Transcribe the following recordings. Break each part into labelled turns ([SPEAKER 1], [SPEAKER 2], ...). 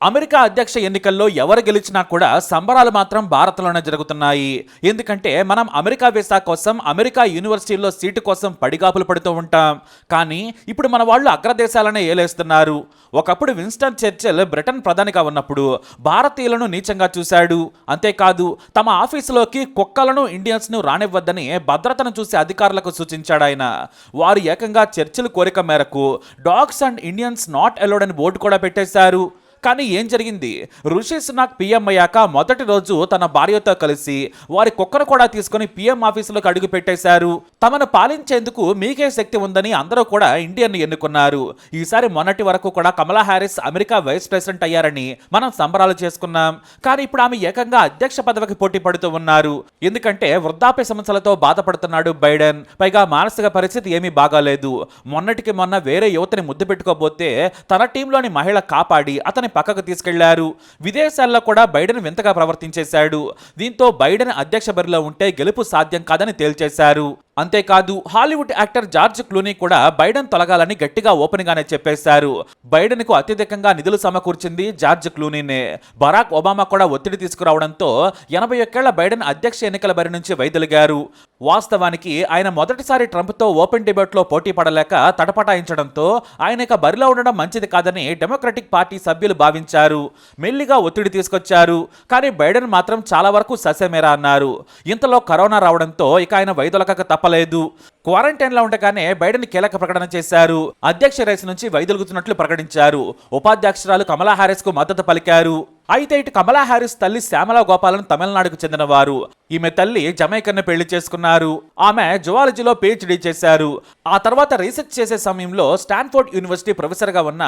[SPEAKER 1] America అధ్యక్ష ఎన్నికల్లో ఎవరు గెలిచినా కూడా సంబరాలు మాత్రం భారత్లోనే జరుగుతున్నాయి. ఎందుకంటే మనం అమెరికా వీసా కోసం అమెరికా యూనివర్సిటీల్లో సీటు కోసం పడిగాపులు పడుతూ ఉంటాం. కానీ ఇప్పుడు మన వాళ్ళు అగ్రదేశాలనే ఏలేస్తున్నారు. ఒకప్పుడు విన్స్టన్ చర్చిల్ బ్రిటన్ ప్రధానిగా ఉన్నప్పుడు భారతీయులను నీచంగా చూశాడు. అంతేకాదు తమ ఆఫీసులోకి కుక్కలను ఇండియన్స్ను రానివ్వద్దని భద్రతను చూసి అధికారులకు సూచించాడు ఆయన. వారు ఏకంగా చర్చిల్ కోరిక మేరకు dogs and Indians not allowed అని బోర్డు కూడా పెట్టేశారు. కానీ ఏం జరిగింది? రిషి సునాక్ పీఎం అయ్యాక మొదటి రోజు తన భార్యతో కలిసి వారి కుక్కను కూడా తీసుకుని పీఎం ఆఫీసులోకి అడుగు పెట్టేశారు. తమను పాలించేందుకు మీకే శక్తి ఉందని అందరూ కూడా ఇండియన్ ఎన్నుకున్నారు. ఈసారి మొన్నటి వరకు కూడా కమలా హ్యారిస్ అమెరికా వైస్ ప్రెసిడెంట్ అయ్యారని మనం సంబరాలు చేసుకున్నాం. కానీ ఇప్పుడు ఆమె ఏకంగా అధ్యక్ష పదవికి పోటీ పడుతూ ఉన్నారు. ఎందుకంటే వృద్ధాప్య సమస్యలతో బాధపడుతున్నాడు బైడెన్. పైగా మానసిక పరిస్థితి ఏమీ బాగాలేదు. మొన్నటికి మొన్న వేరే యువతని ముద్దు పెట్టుకోబోతే తన టీంలోని మహిళ కాపాడి అతని పక్కకు తీసుకెళ్లారు. విదేశాల్లో కూడా బైడెన్ వింతగా ప్రవర్తించేశాడు. దీంతో బైడెన్ అధ్యక్ష బరిలో ఉంటే గెలుపు సాధ్యం కాదని తేల్చేశారు. అంతేకాదు హాలీవుడ్ యాక్టర్ జార్జ్ క్లూనీ కూడా బైడెన్ తొలగాలని గట్టిగా ఓపెన్ గానే చెప్పేశారు. బైడెన్ కు అత్యధికంగా నిధులు సమకూర్చింది జార్జ్ క్లూనీనే. బరాక్ ఒబామా కూడా ఒత్తిడి తీసుకురావడంతో 81 ఏళ్ల బైడెన్ అధ్యక్ష ఎన్నికల బరి నుంచి వైదొలిగారు. వాస్తవానికి ఆయన మొదటిసారి ట్రంప్తో ఓపెన్ డిబేట్లో పోటీ పడలేక తటపటాయించడంతో ఆయన ఇక బరిలో ఉండడం మంచిది కాదని డెమోక్రటిక్ పార్టీ సభ్యులు భావించారు. మెల్లిగా ఒత్తిడి తీసుకొచ్చారు. కానీ బైడెన్ మాత్రం చాలా వరకు ససేమేరా అన్నారు. ఇంతలో కరోనా రావడంతో ఇక ఆయన వైదొలకక తప్పలేదు. క్వారంటైన్ లో ఉండగానే బైడెన్ కీలక ప్రకటన చేశారు. అధ్యక్ష రేసు నుంచి వైదొలుగుతున్నట్లు ప్రకటించారు. ఉపాధ్యక్షురాలు కమలా హ్యారిస్ కు మద్దతు పలికారు. అయితే ఇటు కమలా హ్యారిస్ తల్లి శ్యామలా గోపాలన్ తమిళనాడుకు చెందినవారు. ఈమె తల్లి జమైకన్ను పెళ్లి చేసుకున్నారు. ఆమె జువాలజీలో పిహెచ్డి చేశారు. ఆ తర్వాత రీసెర్చ్ చేసే సమయంలో స్టాన్ఫోర్డ్ యూనివర్సిటీ ప్రొఫెసర్ గా ఉన్న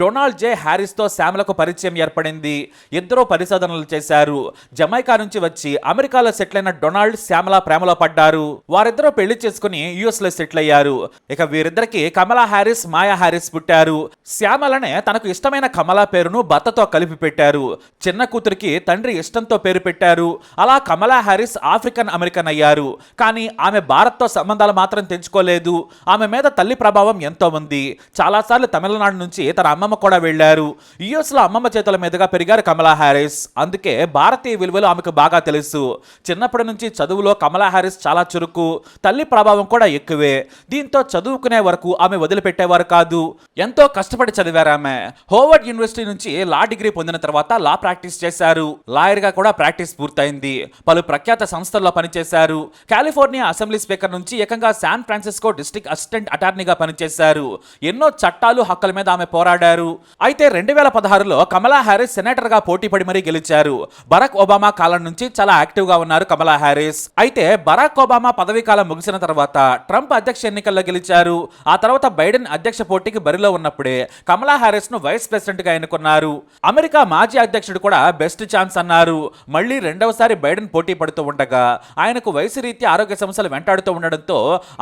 [SPEAKER 1] డొనాల్డ్ జే హ్యారిస్ తో శ్యామలకు పరిచయం ఏర్పడింది. ఇద్దరూ పరిశోధనలు చేశారు. జమైకా నుంచి వచ్చి అమెరికాలో సెటిల్ అయిన డొనాల్డ్ శ్యామల ప్రేమలో పడ్డారు. వారిద్దరూ పెళ్లి చేసుకుని యుఎస్ లో సెటిల్ అయ్యారు. ఇక వీరిద్దరికి కమలా హ్యారిస్, మాయా హ్యారిస్ పుట్టారు. శ్యామలనే తనకు ఇష్టమైన కమలా పేరును భర్తతో కలిపి పెట్టారు. చిన్న కూతురికి తండ్రి ఇష్టంతో పేరు పెట్టారు. అలా కమలా హ్యారిస్ ఆఫ్రికన్ అమెరికన్ అయ్యారు. కానీ ఆమె భారత్తో సంబంధాలు మాత్రం తెంచుకోలేదు. ఆమె మీద తల్లి ప్రభావం ఎంతో ఉంది. చాలాసార్లు తమిళనాడు నుంచి తన అమ్మమ్మ కూడా వెళ్లారు. యుఎస్ లో అమ్మమ్మ చేతుల మీదుగా పెరిగారు కమలా హ్యారిస్. అందుకే భారతీయ విలువలు ఆమెకు బాగా తెలుసు. చిన్నప్పటి నుంచి చదువులో కమలా హ్యారిస్ చాలా చురుకు. తల్లి ప్రభావం కూడా ఎక్కువే. దీంతో చదువుకునే వరకు ఆమె వదిలిపెట్టేవారు కాదు. ఎంతో కష్టపడి చదివారు ఆమె. హోవర్డ్ యూనివర్సిటీ నుంచి లా డిగ్రీ పొందిన తర్వాత లా ప్రాక్టీస్ చేశారు. లాయర్ గా కూడా ప్రాక్టీస్ పూర్తయింది. పలు ప్రఖ్యాత సంస్థల్లో పనిచేశారు. కాలిఫోర్నియా అసెంబ్లీ స్పీకర్ నుంచి ఏకంగా శాన్ ఫ్రాన్సిస్కో డిస్ట్రిక్ట్ అసిస్టెంట్ అటార్నీగా పనిచేశారు. ఎన్నో చట్టాలు, హక్కుల మీద ఆమె పోరాడారు. అయితే 2016లో కమలా హ్యారిస్ సెనేటర్ గా పోటీ పడి మరీ గెలిచారు. బరాక్ ఒబామా కాలం నుంచి చాలా యాక్టివ్ గా ఉన్నారు కమలా హ్యారిస్. అయితే బరాక్ ఒబామా పదవీ కాలం ముగిసిన తర్వాత ట్రంప్ అధ్యక్ష ఎన్నికల్లో గెలిచారు. ఆ తర్వాత బైడెన్ అధ్యక్ష పోటీకి బరిలో ఉన్నప్పుడే కమలా హ్యారిస్ ను వైస్ ప్రెసిడెంట్ గా ఎన్నుకున్నారు. అమెరికా మాజీ అధ్యక్షుడు కూడా బెస్ట్ ఛాన్స్ అన్నారు. మళ్ళీ రెండవసారి బైడెన్ పోటీ పడుతూ ఉండగా ఆయనకు వయసు రీత్యా ఆరోగ్య సమస్యలు వెంటాడుతూ ఉండడంతో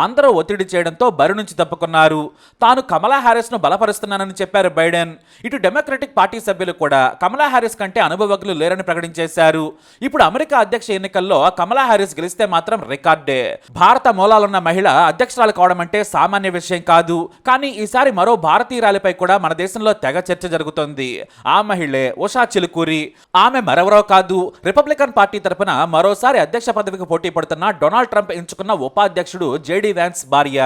[SPEAKER 1] అందరూ ఒత్తిడి చేయడంతో బరి నుంచి తప్పుకున్నారు. తాను కమలా హ్యారిస్ ను బలపరుస్తున్నానని చెప్పారు బైడెన్. ఇటు డెమోక్రటిక్ పార్టీ సభ్యులు కూడా కమలా హ్యారిస్ కంటే అనుభవజ్ఞులు లేరని ప్రకటించేశారు. ఇప్పుడు అమెరికా అధ్యక్ష ఎన్నికల్లో కమలా హ్యారిస్ గెలిస్తే మాత్రం రికార్డే. భారత మూలాలున్న మహిళ అధ్యక్షురాలు కావడం అంటే సామాన్య విషయం కాదు. కానీ ఈసారి మరో భారతీయురాలిపై కూడా మన దేశంలో తెగ చర్చ జరుగుతోంది. ఆ మహిళే ఉషా చిలుకూరి. ఆమె మరెవరో కాదు, రిపబ్లికన్ పార్టీ తరపున మరోసారి అధ్యక్ష పదవికి పోటీ పడుతున్న డొనాల్డ్ ట్రంప్ ఎంచుకున్న ఉపాధ్యక్షుడు జేడీ వ్యాన్స్ భార్య.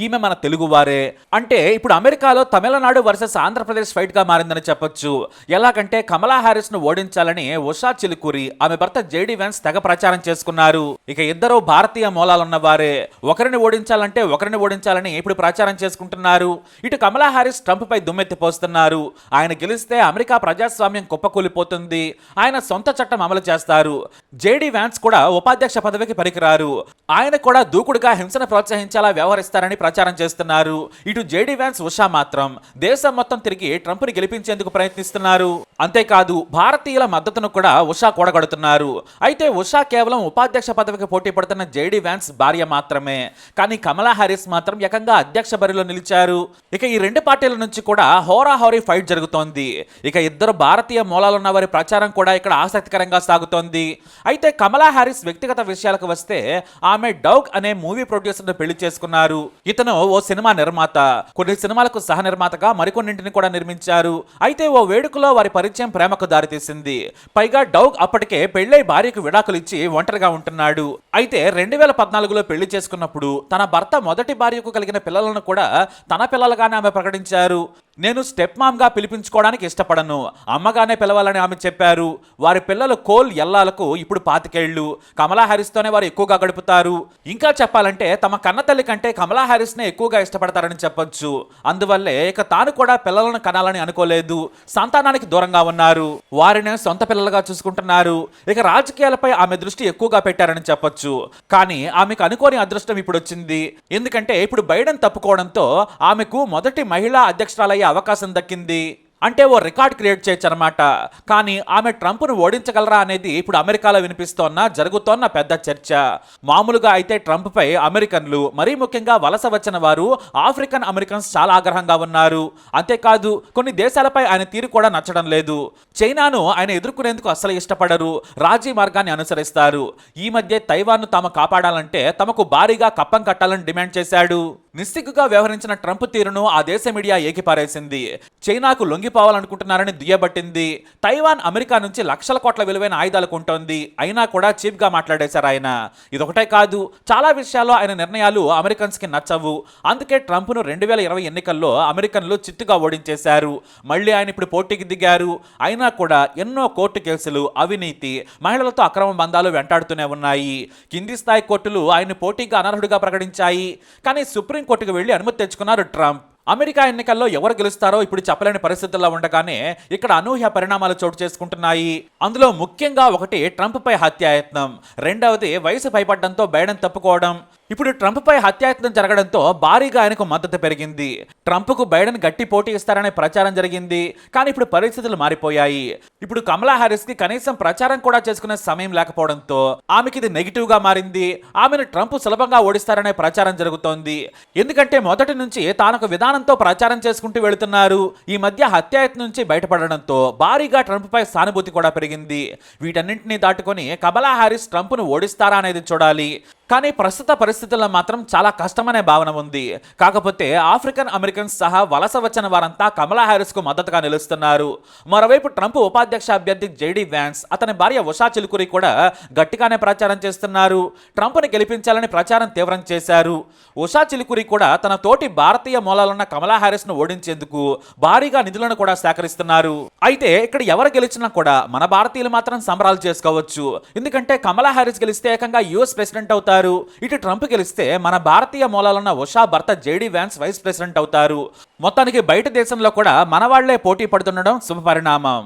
[SPEAKER 1] ఈమె మన తెలుగువారే. అంటే ఇప్పుడు అమెరికాలో తమిళనాడు వర్సెస్ ఆంధ్రప్రదేశ్ ఫైట్ గా మారిందని చెప్పొచ్చు. ఎలాగంటే కమలా హ్యారిస్ ను ఓడించాలని ఉషా చిలుకూరి, ఆమె భర్త జేడీ వ్యాన్స్ తెగ ప్రచారం చేసుకున్నారు. ఇక ఇద్దరు భారతీయ మూలాలున్న వారే. ఒకరిని ఓడించాలని ఇప్పుడు ప్రచారం చేసుకుంటున్నారు. ఇటు కమలా హ్యారిస్ ట్రంప్ పై దుమ్మెత్తి పోస్తున్నారు. ఆయన గెలిస్తే అమెరికా ప్రజాస్వామ్యం కుప్పకూలిపోతుంది. ఆయన సొంత చట్టం అమలు చేస్తారు. జేడీ వ్యాన్స్ కూడా ఉపాధ్యక్ష పదవికి పనికిరారు. ఆయన కూడా దూకుడుగా హింసను ప్రోత్సహించేలా వ్యవహరిస్తారని ప్రచారం చేస్తున్నారు. ఇటు జేడీ వ్యాన్స్, ఉషా మాత్రం దేశం మొత్తం తిరిగి ట్రంప్ ని గెలిపించేందుకు ప్రయత్నిస్తున్నారు. అంతేకాదు భారతీయుల మద్దతును కూడా ఉషా కూడగడుతున్నారు. అయితే ఉషా కేవలం ఉపాధ్యక్ష పదవికి పోటీ పడుతున్న జేడీ వ్యాన్స్ భార్య మాత్రమే. కానీ కమలా హ్యారిస్ మాత్రం ఏకంగా అధ్యక్ష బరిలో నిలిచారు. ఇక ఈ రెండు పార్టీల నుంచి కూడా హోరాహోరీ ఫైట్ జరుగుతోంది. ఇక ఇద్దరు భారతీయ మూలాలు మూలాలున్న వారి ప్రచారం కూడా ఇక్కడ ఆసక్తికరంగా సాగుతోంది. అయితే కమలా హ్యారిస్ వ్యక్తిగత విషయాలకు వస్తే ఆమె డౌగ్ అనే మూవీ ప్రొడ్యూసర్ను పెళ్లి చేసుకున్నారు. ఇతను ఓ సినిమా నిర్మాత, కొన్ని సినిమాలకు సహ నిర్మాతగా మరికొన్నింటిని కూడా నిర్మించారు. అయితే ఓ వేడుకలో వారి పరిచయం ప్రేమకు దారితీసింది. పైగా డౌగ్ అప్పటికే పెళ్లై భార్యకు విడాకులు ఇచ్చి ఒంటరిగా ఉంటున్నాడు. అయితే 2014లో పెళ్లి చేసుకున్నప్పుడు తన భర్త మొదటి భార్యకు కలిగిన పిల్లలను కూడా తన పిల్లలుగానే ఆమె ప్రకటించారు. నేను స్టెప్ మామ్ గా పిలిపించుకోవడానికి ఇష్టపడను, అమ్మగానే పిలవాలని ఆమె చెప్పారు. వారి పిల్లలు కోల్ ఎల్లాలకు ఇప్పుడు 25 ఏళ్లు. కమలా హ్యారిస్ తోనే వారు ఎక్కువగా గడుపుతారు. ఇంకా చెప్పాలంటే తమ కన్నతల్లి కంటే కమలా హ్యారిస్ నే ఎక్కువగా ఇష్టపడతారని చెప్పొచ్చు. అందువల్లే ఇక తాను కూడా పిల్లలను కనాలని అనుకోలేదు, సంతానానికి దూరంగా ఉన్నారు. వారిని సొంత పిల్లలుగా చూసుకుంటున్నారు. ఇక రాజకీయాలపై ఆమె దృష్టి ఎక్కువగా పెట్టారని చెప్పొచ్చు. కానీ ఆమెకు అనుకోని అదృష్టం ఇప్పుడు వచ్చింది. ఎందుకంటే ఇప్పుడు బైడెన్ తప్పుకోవడంతో ఆమెకు మొదటి మహిళా అధ్యక్షురాలయ్యే అవకాశం దక్కింది. అంటే ఓ రికార్డ్ క్రియేట్ చేయొచ్చు అనమాట. కానీ ఆమె ట్రంప్ను ఓడించగలరా అనేది ఇప్పుడు అమెరికాలో జరుగుతోన్న పెద్ద చర్చ. మామూలుగా అయితే ట్రంప్ పై అమెరికన్లు, మరీ ముఖ్యంగా వలస వచ్చిన వారు ఆఫ్రికన్ అమెరికన్స్ చాలా ఆగ్రహంగా ఉన్నారు. అంతేకాదు కొన్ని దేశాలపై ఆయన తీరు కూడా నచ్చడం లేదు. చైనాను ఆయన ఎదుర్కొనేందుకు అస్సలు ఇష్టపడరు, రాజీ మార్గాన్ని అనుసరిస్తారు. ఈ మధ్య తైవాన్ను తాము కాపాడాలంటే తమకు భారీగా కప్పం కట్టాలని డిమాండ్ చేశాడు. నిస్సిగ్గుగా వ్యవహరించిన ట్రంప్ తీరును ఆ దేశ మీడియా ఏకిపారేసింది. చైనాకు లొంగిపోవాలనుకుంటున్నారని దుయ్యబట్టింది. తైవాన్ అమెరికా నుంచి లక్షల కోట్ల విలువైన ఆయుధాలు కొంటోంది. అయినా కూడా చీప్ గా మాట్లాడేశారు ఆయన. ఇదొకటే కాదు, చాలా విషయాల్లో ఆయన నిర్ణయాలు అమెరికన్స్ కి నచ్చవు. అందుకే ట్రంప్ను 2020 ఎన్నికల్లో అమెరికన్లు చిత్తుగా ఓడించేశారు. మళ్ళీ ఆయన ఇప్పుడు పోటీకి దిగారు. అయినా కూడా ఎన్నో కోర్టు కేసులు, అవినీతి, మహిళలతో అక్రమ బంధాలు వెంటాడుతూనే ఉన్నాయి. కింది స్థాయి కోర్టులు ఆయన పోటీగా అనర్హుడిగా ప్రకటించాయి. కానీ సుప్రీం కోర్టుకు వెళ్లి అనుమతి తెచ్చుకున్నారు ట్రంప్. అమెరికా ఎన్నికల్లో ఎవరు గెలుస్తారో ఇప్పుడు చెప్పలేని పరిస్థితుల్లో ఉండగానే ఇక్కడ అనూహ్య పరిణామాలు చోటు చేసుకుంటున్నాయి. అందులో ముఖ్యంగా ఒకటి ట్రంప్ పై హత్యాయత్నం, రెండవది వయసు భయపడడంతో బైడెన్ తప్పుకోవడం. ఇప్పుడు ట్రంప్ పై హత్యాయత్నం జరగడంతో భారీగా ఆయనకు మద్దతు పెరిగింది. ట్రంప్కు బైడెన్ గట్టి పోటీ ఇస్తారనే ప్రచారం జరిగింది. కానీ ఇప్పుడు పరిస్థితులు మారిపోయాయి. ఇప్పుడు కమలా హ్యారిస్ కి కనీసం ప్రచారం కూడా చేసుకునే సమయం లేకపోవడంతో ఆమెకి ఇది నెగిటివ్ గా మారింది. ఆమెను ట్రంప్ సులభంగా ఓడిస్తారనే ప్రచారం జరుగుతోంది. ఎందుకంటే మొదటి నుంచి తానొక విధానంతో ప్రచారం చేసుకుంటూ వెళుతున్నారు. ఈ మధ్య హత్యాయత్నం నుంచి బయటపడడంతో భారీగా ట్రంప్ పై సానుభూతి కూడా పెరిగింది. వీటన్నింటినీ దాటుకొని కమలా హ్యారిస్ ట్రంప్ను ఓడిస్తారా అనేది చూడాలి. కానీ ప్రస్తుత పరిస్థితుల్లో మాత్రం చాలా కష్టమనే భావన ఉంది. కాకపోతే ఆఫ్రికన్ అమెరికన్స్ సహా వలస వచ్చిన వారంతా కమలా హ్యారిస్ కు మద్దతుగా నిలుస్తున్నారు. మరోవైపు ట్రంప్ ఉపాధ్యక్ష అభ్యర్థి జేడీ వ్యాన్స్, అతని భార్య ఉషా చిలుకూరి కూడా గట్టిగానే ప్రచారం చేస్తున్నారు. ట్రంప్ని గెలిపించాలని ప్రచారం తీవ్రం చేశారు. ఉషా చిలుకూరి కూడా తన తోటి భారతీయ మూలాలున్న కమలా హ్యారిస్ ను ఓడించేందుకు భారీగా నిధులను కూడా సేకరిస్తున్నారు. అయితే ఇక్కడ ఎవరు గెలిచినా కూడా మన భారతీయులు మాత్రం సంబరాలు చేసుకోవచ్చు. ఎందుకంటే కమలా హ్యారిస్ గెలిస్తే ఏకంగా యుఎస్ ప్రెసిడెంట్ అవుతారు. ఇటు ట్రంప్ గెలిస్తే మన భారతీయ మూలాలున్న ఉషా భర్త జేడీ వ్యాన్స్ వైస్ ప్రెసిడెంట్ అవుతారు. మొత్తానికి బయట దేశంలో కూడా మన వాళ్లే పోటీ పడుతుండడం శుభ పరిణామం.